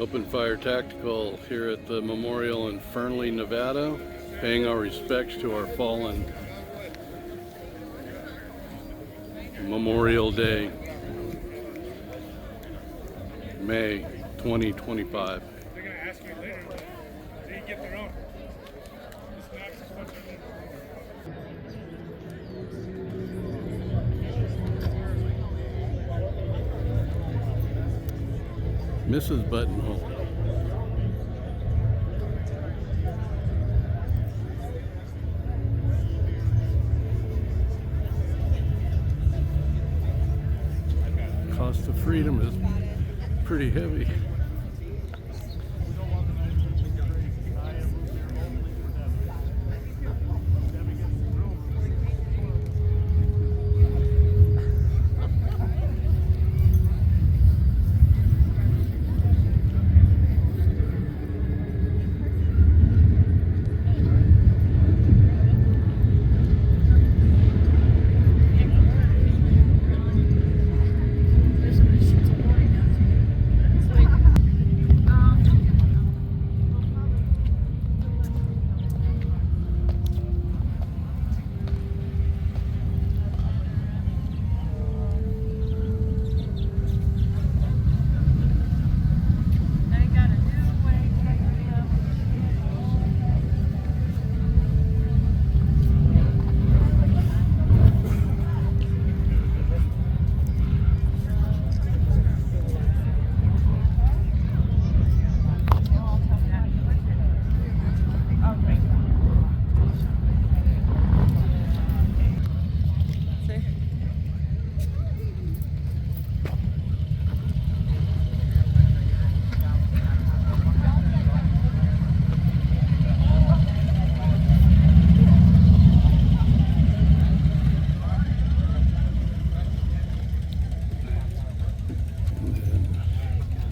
Open Fire Tactical here at the memorial in Fernley, Nevada, paying our respects to our fallen. Memorial Day, May 2025. They're going to ask you later, they get their own. Mrs. Buttonhole. Cost of freedom is pretty heavy.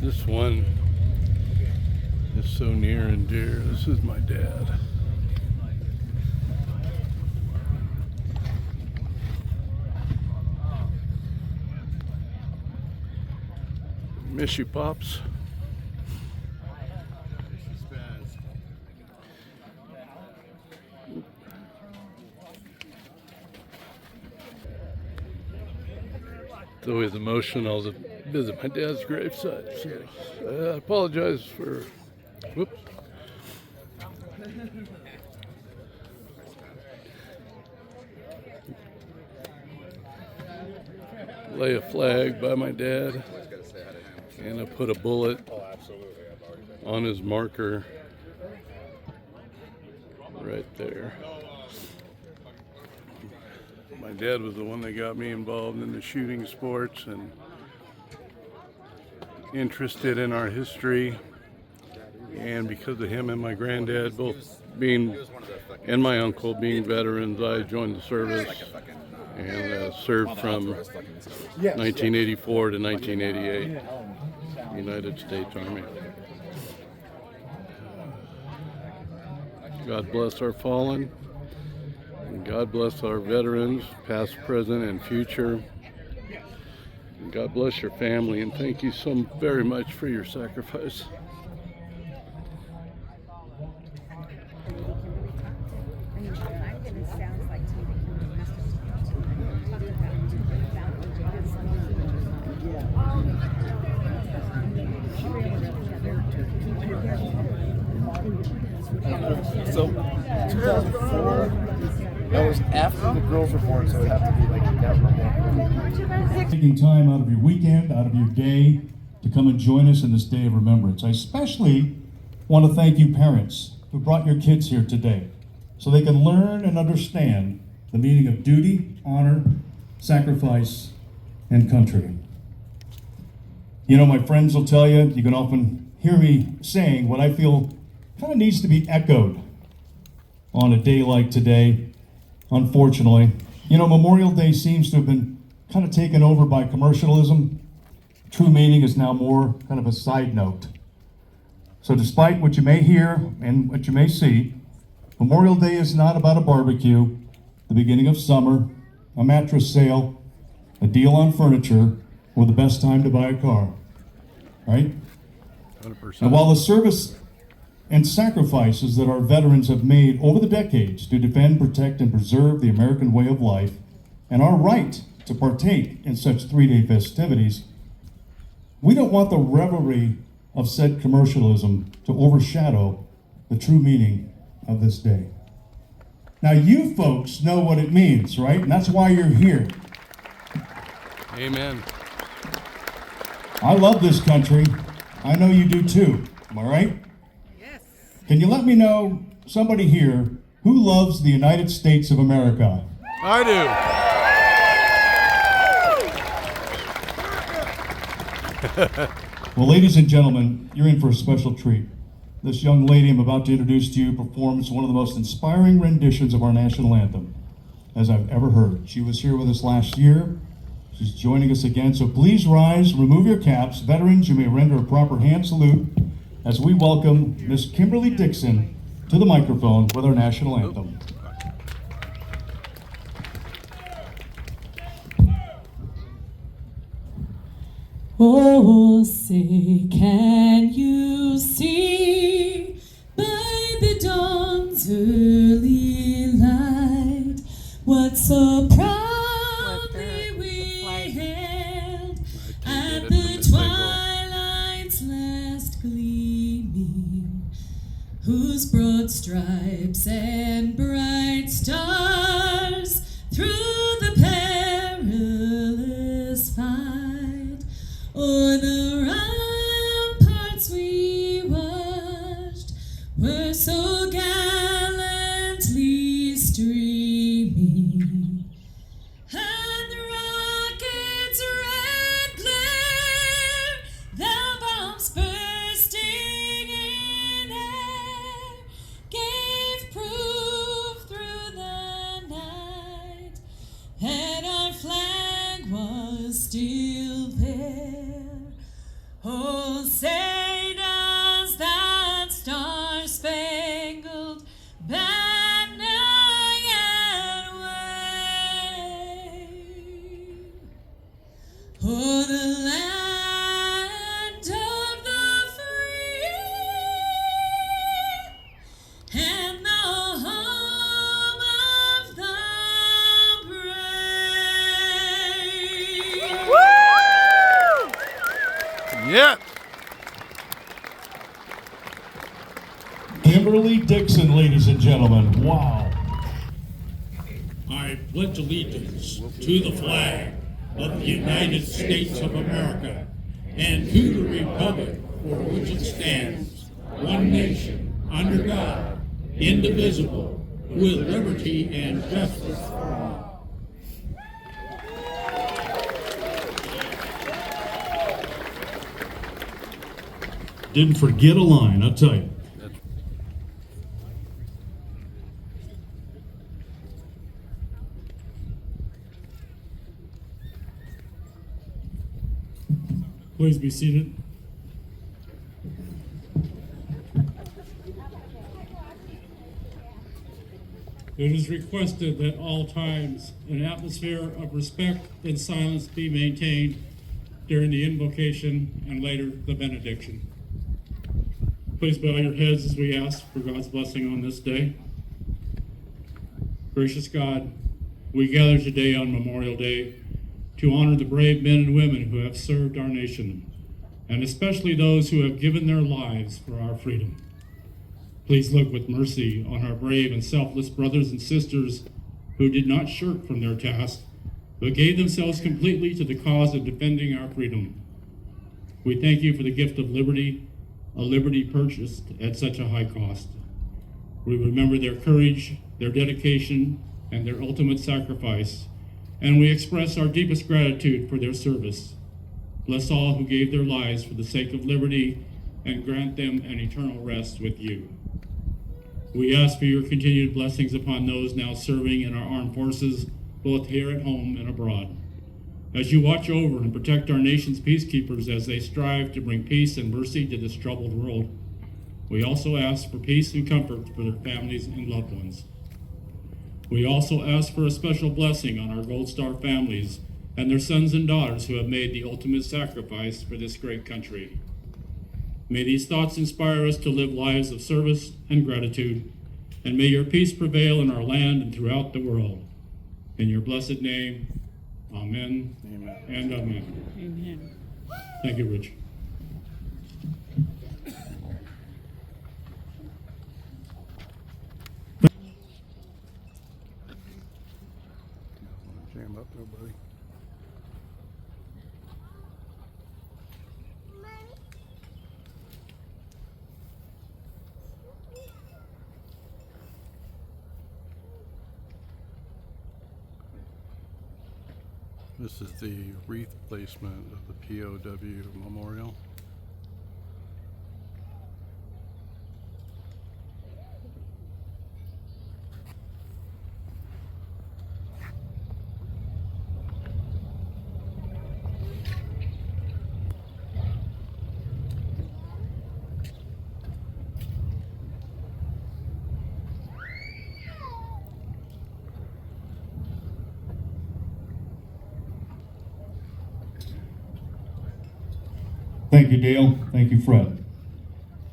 This one is so near and dear. This is my dad. Miss you, Pops. It's always emotional to visit my dad's gravesite. So I apologize for, whoops. Lay a flag by my dad, and I put a bullet on his marker right there. My dad was the one that got me involved in the shooting sports and interested in our history. And because of him and my granddad both being, and my uncle being veterans, I joined the service and served from 1984 to 1988, United States Army. God bless our fallen. And God bless our veterans, past, present, and future. And God bless your family, and thank you so very much for your sacrifice. So, 2004, that was after the girls were born, so it would have to be like that. Taking time out of your weekend, out of your day, to come and join us in this day of remembrance. I especially want to thank you parents who brought your kids here today so they can learn and understand the meaning of duty, honor, sacrifice, and country. You know, my friends will tell you, you can often hear me saying what I feel kind of needs to be echoed on a day like today, unfortunately. You know, Memorial Day seems to have been kind of taken over by commercialism. True meaning is now more kind of a side note. So despite what you may hear and what you may see, Memorial Day is not about a barbecue, the beginning of summer, a mattress sale, a deal on furniture, or the best time to buy a car, right? 100%. And while the service and sacrifices that our veterans have made over the decades to defend, protect, and preserve the American way of life and our right to partake in such three-day festivities, we don't want the revelry of said commercialism to overshadow the true meaning of this day. Now, you folks know what it means, right? And that's why you're here. Amen. I love this country. I know you do too. Am I right? Yes. Can you let me know, somebody here, who loves the United States of America? I do. Well, ladies and gentlemen, you're in for a special treat. This young lady I'm about to introduce to you performs one of the most inspiring renditions of our national anthem as I've ever heard. She was here with us last year. She's joining us again, so please rise, remove your caps. Veterans, you may render a proper hand salute as we welcome Miss Kimberly Dixon to the microphone with our national anthem. Oh, say, can you see by the dawn's early light what so proudly we hailed at the twilight's last gleaming, whose broad stripes and bright stars through the perilous fight o'er the ramparts we watched were so gallantly streaming, and the rocket's red glare, the bombs bursting in air, gave proof through the night that our flag was still there. Oh, say does that star-spangled banner yet wave o'er the land of the free and the home of the brave? Yeah. Kimberly Dixon, ladies and gentlemen. Wow. I pledge allegiance to the flag of the United States of America and to the republic for which it stands, one nation, under God, indivisible, with liberty and justice for all. Didn't forget a line, I'll tell you. Please be seated. It is requested that all times an atmosphere of respect and silence be maintained during the invocation and later the benediction. Please bow your heads as we ask for God's blessing on this day. Gracious God, we gather today on Memorial Day to honor the brave men and women who have served our nation, and especially those who have given their lives for our freedom. Please look with mercy on our brave and selfless brothers and sisters who did not shirk from their task, but gave themselves completely to the cause of defending our freedom. We thank you for the gift of liberty, a liberty purchased at such a high cost. We remember their courage, their dedication, and their ultimate sacrifice, and we express our deepest gratitude for their service. Bless all who gave their lives for the sake of liberty and grant them an eternal rest with you. We ask for your continued blessings upon those now serving in our armed forces, both here at home and abroad. As you watch over and protect our nation's peacekeepers as they strive to bring peace and mercy to this troubled world, we also ask for peace and comfort for their families and loved ones. We also ask for a special blessing on our Gold Star families and their sons and daughters who have made the ultimate sacrifice for this great country. May these thoughts inspire us to live lives of service and gratitude, and may your peace prevail in our land and throughout the world. In your blessed name, amen, and amen. Amen. Thank you, Rich. Jam up there, buddy. This is the wreath placement of the POW memorial. Thank you, Dale. Thank you, Fred.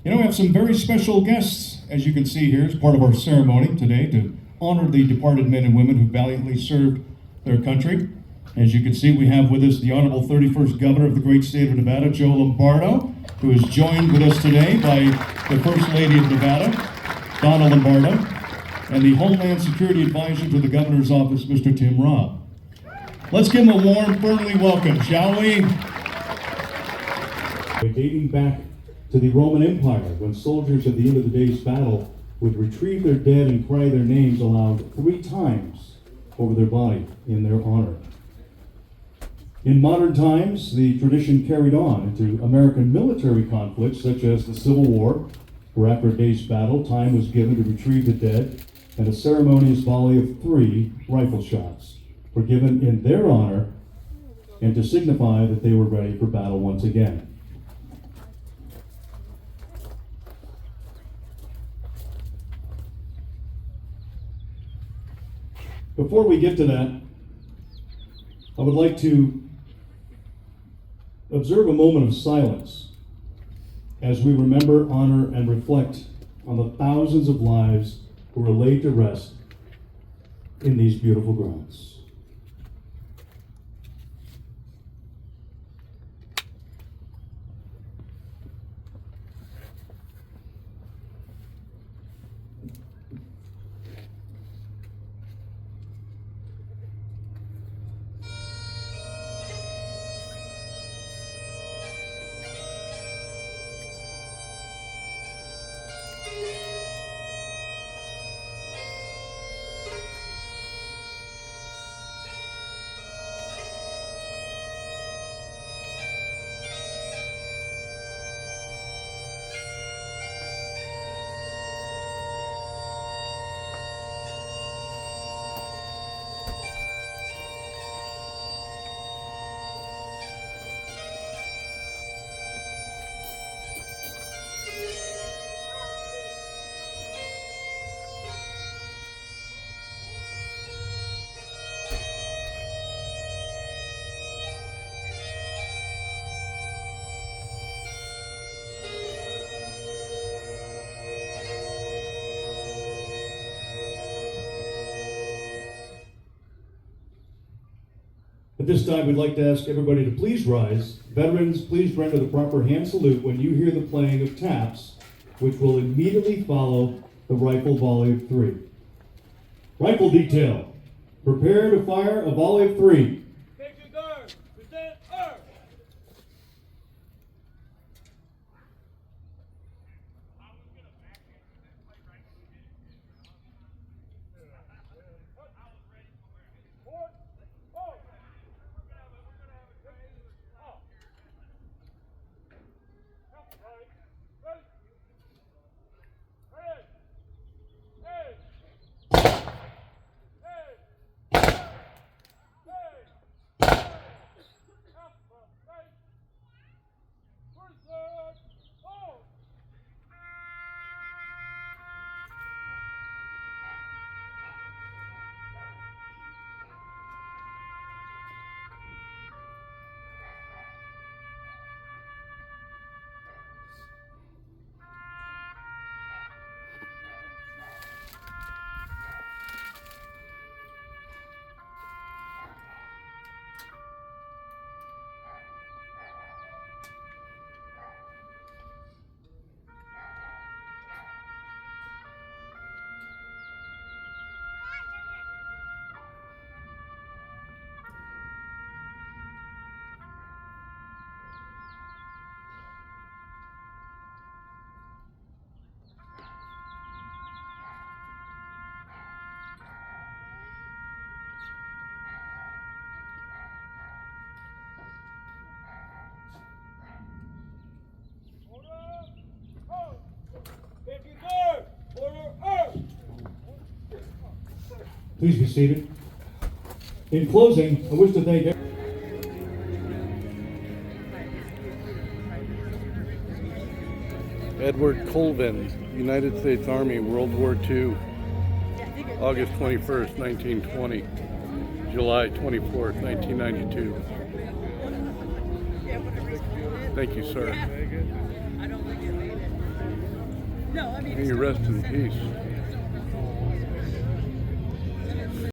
You know, we have some very special guests, as you can see here, as part of our ceremony today to honor the departed men and women who valiantly served their country. As you can see, we have with us the Honorable 31st Governor of the great state of Nevada, Joe Lombardo, who is joined with us today by the First Lady of Nevada, Donna Lombardo, and the Homeland Security Advisor to the Governor's Office, Mr. Tim Robb. Let's give them a warm, friendly welcome, shall we? Dating back to the Roman Empire, when soldiers at the end of the day's battle would retrieve their dead and cry their names aloud 3 times over their body in their honor. In modern times, the tradition carried on into American military conflicts such as the Civil War, where after a day's battle, time was given to retrieve the dead, and a ceremonious volley of 3 rifle shots were given in their honor and to signify that they were ready for battle once again. Before we get to that, I would like to observe a moment of silence as we remember, honor, and reflect on the thousands of lives who were laid to rest in these beautiful grounds. At this time, we'd like to ask everybody to please rise. Veterans, please render the proper hand salute when you hear the playing of taps, which will immediately follow the rifle volley of 3. Rifle detail, prepare to fire a volley of 3. Take your guard. Present arm. Please be seated. In closing, I wish to thank Edward Colvin, United States Army, World War II, August 21st, 1920, July 24th, 1992. Thank you, sir. May you rest in peace.